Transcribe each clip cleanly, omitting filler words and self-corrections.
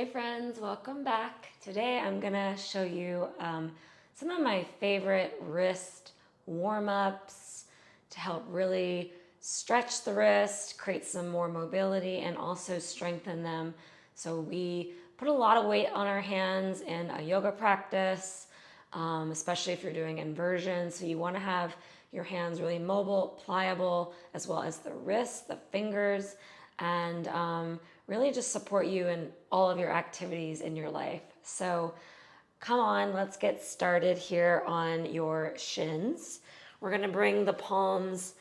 Hey friends, welcome back. Today I'm gonna show you some of my favorite wrist warm-ups to help really stretch the wrist, create some more mobility, and also strengthen them. So we put a lot of weight on our hands in a yoga practice, especially if you're doing inversions. So you wanna have your hands really mobile, pliable, as well as the wrists, the fingers, and really just support you in all of your activities in your life. So come on, let's get started here on your shins. We're gonna bring the palms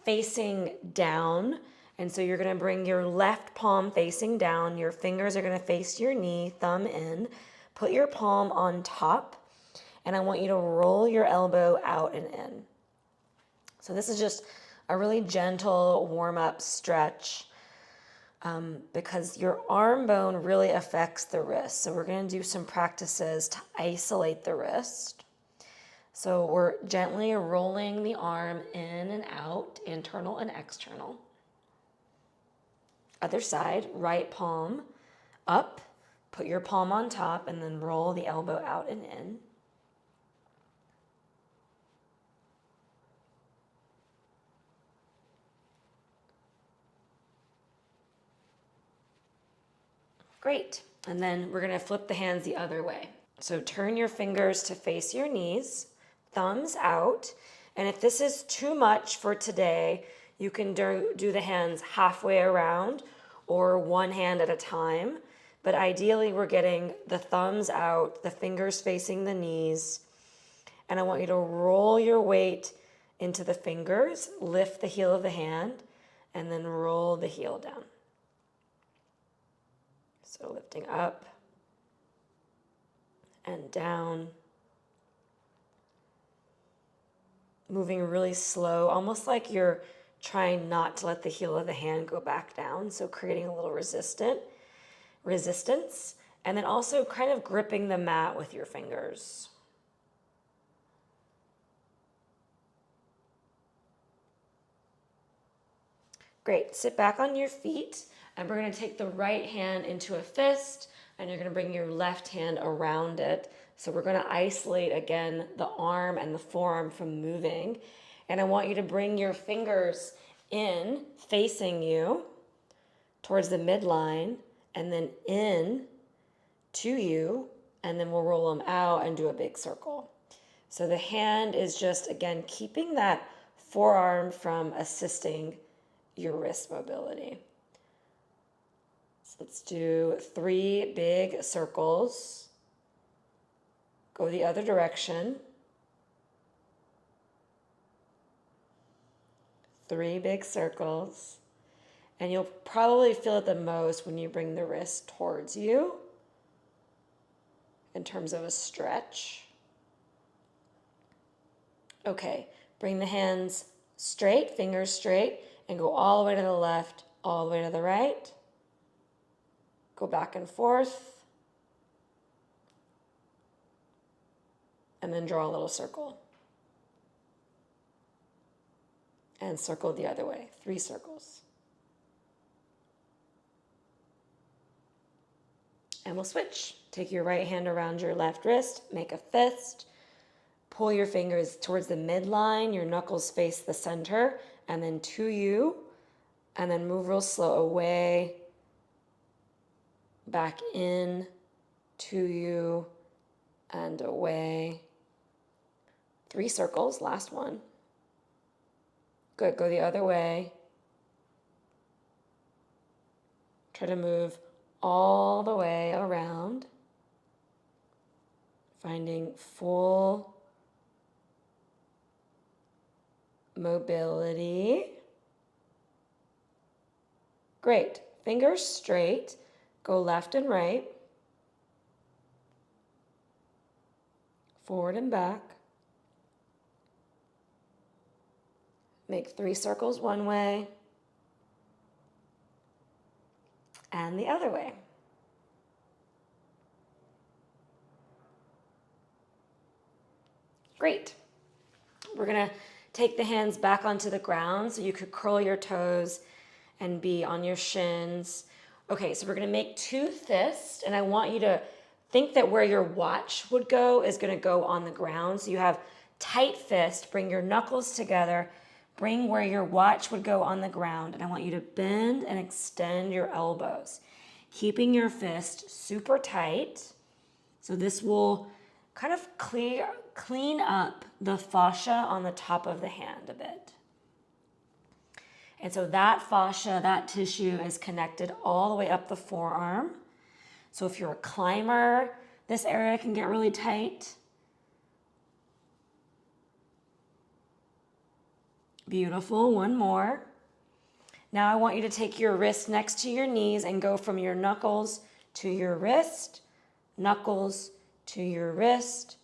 facing down. And so you're gonna bring your left palm facing down. Your fingers are gonna face your knee, thumb in. Put your palm on top. And I want you to roll your elbow out and in. So this is just a really gentle warm-up stretch. Because your arm bone really affects the wrist. So we're going to do some practices to isolate the wrist. So we're gently rolling the arm in and out, internal and external. Other side, right palm up, put your palm on top, and then roll the elbow out and in. Great. And then we're going to flip the hands the other way. So turn your fingers to face your knees, thumbs out. And if this is too much for today, you can do the hands halfway around or one hand at a time. But ideally, we're getting the thumbs out, the fingers facing the knees. And I want you to roll your weight into the fingers, lift the heel of the hand, and then roll the heel down. So lifting up and down. Moving really slow, almost like you're trying not to let the heel of the hand go back down. So creating a little resistance. And then also kind of gripping the mat with your fingers. Great, sit back on your feet. And we're gonna take the right hand into a fist, and you're gonna bring your left hand around it. So we're gonna isolate, again, the arm and the forearm from moving. And I want you to bring your fingers in, facing you, towards the midline, and then in to you, and then we'll roll them out and do a big circle. So the hand is just, again, keeping that forearm from assisting your wrist mobility. Let's do 3 big circles. Go the other direction. 3 big circles. And you'll probably feel it the most when you bring the wrist towards you in terms of a stretch. Okay, bring the hands straight, fingers straight, and go all the way to the left, all the way to the right. Go back and forth. And then draw a little circle. And circle the other way, 3 circles. And we'll switch. Take your right hand around your left wrist, make a fist. Pull your fingers towards the midline, your knuckles face the center, and then to you. And then move real slow away, back in, to you, and away. 3 circles, last one. Good, go the other way. Try to move all the way around, finding full mobility. Great, fingers straight, go left and right, forward and back. Make 3 circles one way and the other way. Great. We're gonna take the hands back onto the ground so you could curl your toes and be on your shins. Okay, so we're gonna make two fists, and I want you to think that where your watch would go is gonna go on the ground. So you have tight fist, bring your knuckles together, bring where your watch would go on the ground, and I want you to bend and extend your elbows, keeping your fist super tight. So this will kind of clean up the fascia on the top of the hand a bit. And so that fascia, that tissue is connected all the way up the forearm. So if you're a climber, this area can get really tight. Beautiful, one more. Now I want you to take your wrist next to your knees and go from your knuckles to your wrist, knuckles to your wrist,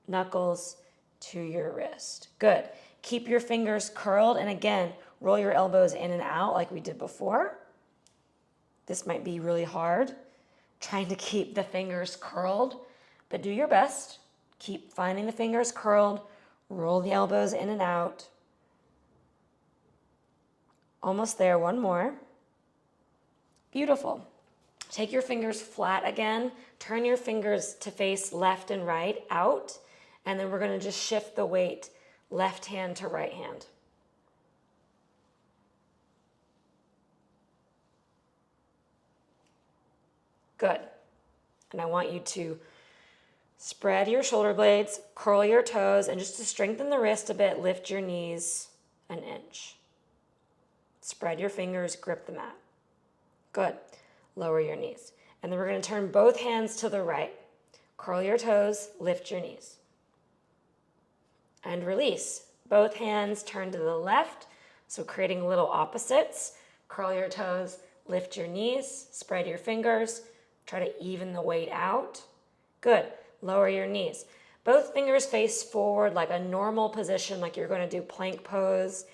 knuckles to your wrist. Good. Keep your fingers curled, and again, roll your elbows in and out like we did before. This might be really hard, trying to keep the fingers curled, but do your best. Keep finding the fingers curled, roll the elbows in and out. Almost there, one more. Beautiful. Take your fingers flat again, turn your fingers to face left and right, out, and then we're gonna just shift the weight left hand to right hand. Good. And I want you to spread your shoulder blades, curl your toes, and just to strengthen the wrist a bit, lift your knees an inch. Spread your fingers, grip the mat. Good. Lower your knees. And then we're going to turn both hands to the right. Curl your toes, lift your knees. And release. Both hands turn to the left, so creating little opposites. Curl your toes, lift your knees, spread your fingers, try to even the weight out. Good. Lower your knees. Both fingers face forward like a normal position, like you're going to do plank pose.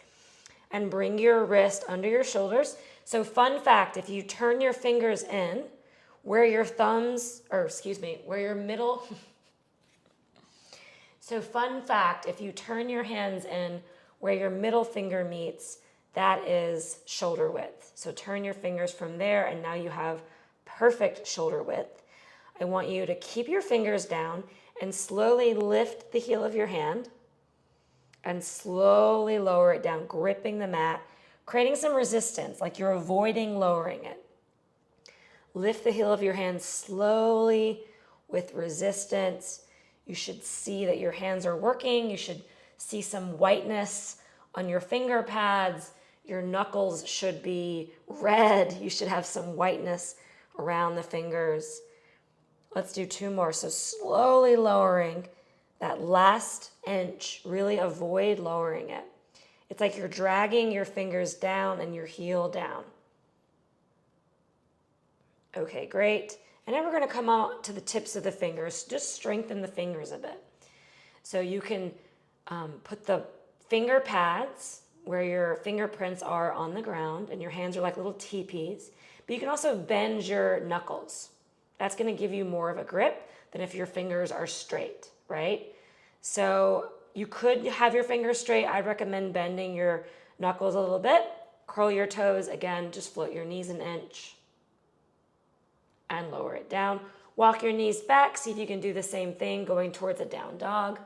And bring your wrist under your shoulders. So fun fact, if you turn your fingers in, where your middle, so fun fact, if you turn your hands in where your middle finger meets, that is shoulder width. So turn your fingers from there, and now you have perfect shoulder width. I want you to keep your fingers down and slowly lift the heel of your hand and slowly lower it down, gripping the mat, creating some resistance, like you're avoiding lowering it. Lift the heel of your hand slowly with resistance. You should see that your hands are working. You should see some whiteness on your finger pads. Your knuckles should be red. You should have some whiteness around the fingers. Let's do two more. So slowly lowering that last inch, really avoid lowering it. It's like you're dragging your fingers down and your heel down. Okay, great. And then we're going to come out to the tips of the fingers. Just strengthen the fingers a bit. So you can put the finger pads where your fingerprints are on the ground, and your hands are like little teepees. But you can also bend your knuckles. That's going to give you more of a grip than if your fingers are straight, right? So you could have your fingers straight. I'd recommend bending your knuckles a little bit. Curl your toes. Again, just float your knees an inch and lower it down. Walk your knees back. See if you can do the same thing, going towards a down dog.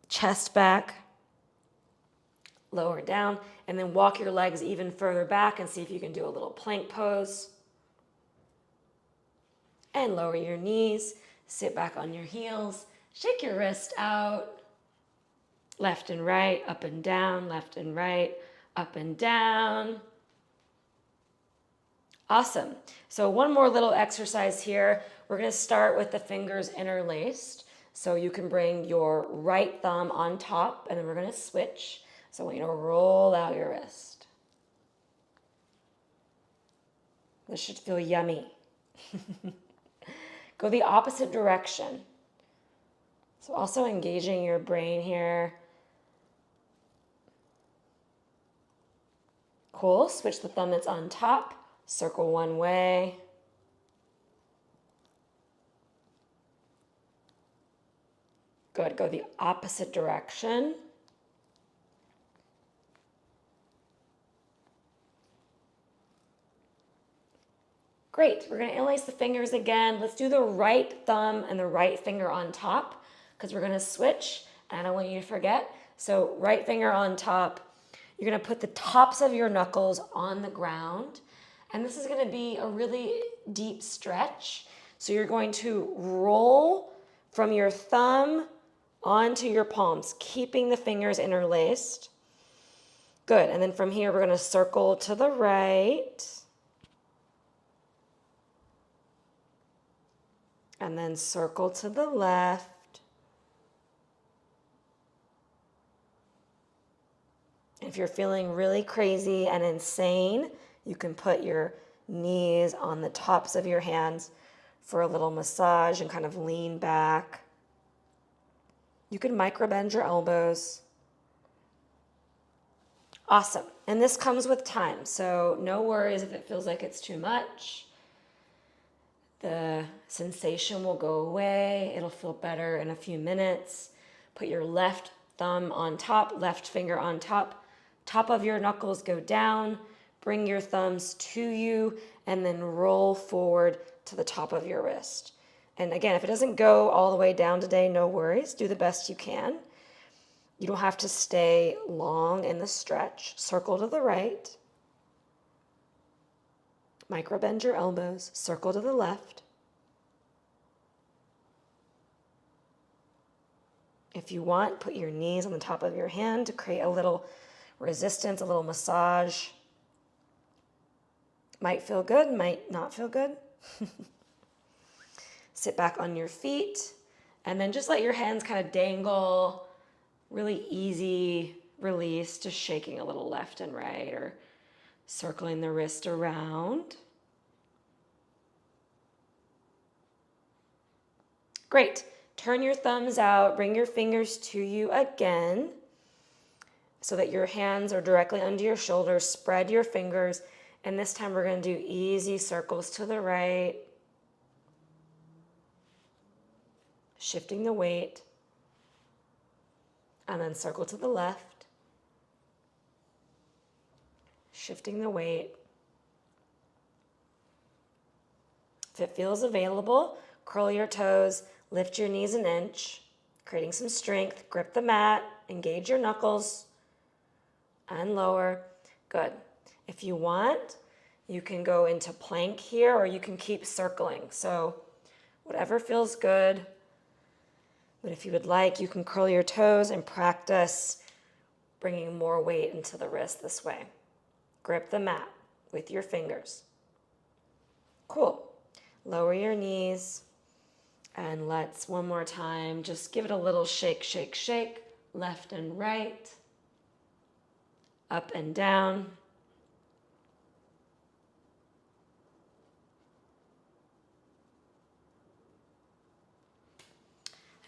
Chest back, lower down, and then walk your legs even further back and see if you can do a little plank pose. And lower your knees, sit back on your heels, shake your wrist out, left and right, up and down, left and right, up and down. Awesome. So one more little exercise here. We're going to start with the fingers interlaced. So you can bring your right thumb on top, and then we're going to switch. So I want you to roll out your wrist. This should feel yummy. Go the opposite direction. So also engaging your brain here. Cool. Switch the thumb that's on top. Circle one way. Good. Go the opposite direction. Great, we're gonna interlace the fingers again. Let's do the right thumb and the right finger on top because we're gonna switch, and I don't want you to forget. So right finger on top, you're gonna put the tops of your knuckles on the ground, and this is gonna be a really deep stretch. So you're going to roll from your thumb onto your palms, keeping the fingers interlaced. Good, and then from here, we're gonna circle to the right, and then circle to the left. If you're feeling really crazy and insane, you can put your knees on the tops of your hands for a little massage and kind of lean back. You can micro bend your elbows. Awesome. And this comes with time, so no worries if it feels like it's too much. The sensation will go away. It'll feel better in a few minutes. Put your left thumb on top, left finger on top. Top of your knuckles go down. Bring your thumbs to you and then roll forward to the top of your wrist. And again, if it doesn't go all the way down today, no worries. Do the best you can. You don't have to stay long in the stretch. Circle to the right. Micro bend your elbows. Circle to the left. If you want, put your knees on the top of your hand to create a little resistance, a little massage. Might feel good, might not feel good. Sit back on your feet and then just let your hands kind of dangle. Really easy release, just shaking a little left and right or circling the wrist around. Great. Turn your thumbs out, bring your fingers to you again so that your hands are directly under your shoulders. Spread your fingers, and this time we're going to do easy circles to the right, shifting the weight, and then circle to the left, shifting the weight. If it feels available, curl your toes, lift your knees an inch, creating some strength. Grip the mat, engage your knuckles, and lower. Good. If you want, you can go into plank here, or you can keep circling. So whatever feels good. But if you would like, you can curl your toes and practice bringing more weight into the wrist this way. Grip the mat with your fingers. Cool. Lower your knees. And let's, one more time, just give it a little shake, shake, shake. Left and right. Up and down.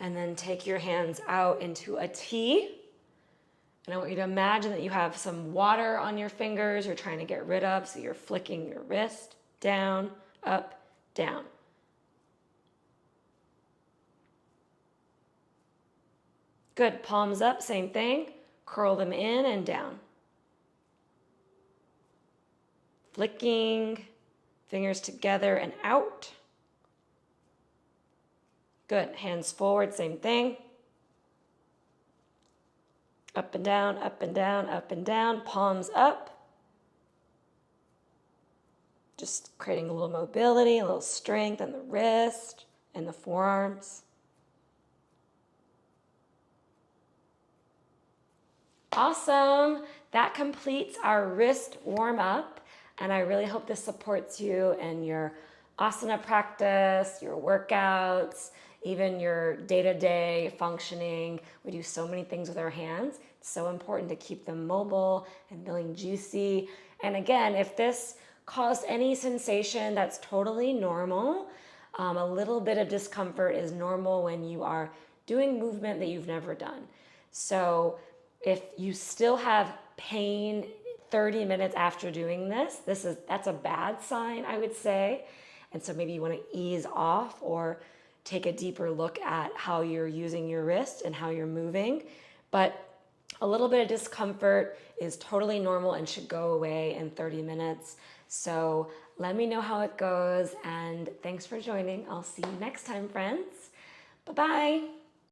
And then take your hands out into a T. And I want you to imagine that you have some water on your fingers you're trying to get rid of. So you're flicking your wrist down, up, down. Good. Palms up, same thing. Curl them in and down. Flicking, fingers together and out. Good. Hands forward, same thing. Up and down, up and down, up and down. Palms up. Just creating a little mobility, a little strength in the wrist and the forearms. Awesome. That completes our wrist warm up. And I really hope this supports you in your asana practice, your workouts, even your day-to-day functioning. We do so many things with our hands. It's so important to keep them mobile and feeling juicy. And again, if this caused any sensation, that's totally normal. A little bit of discomfort is normal when you are doing movement that you've never done. So if you still have pain 30 minutes after doing this, that's a bad sign, I would say. And so maybe you want to ease off or take a deeper look at how you're using your wrist and how you're moving. But a little bit of discomfort is totally normal and should go away in 30 minutes. So Let me know how it goes, and thanks for joining. I'll see you next time, friends. Bye-bye.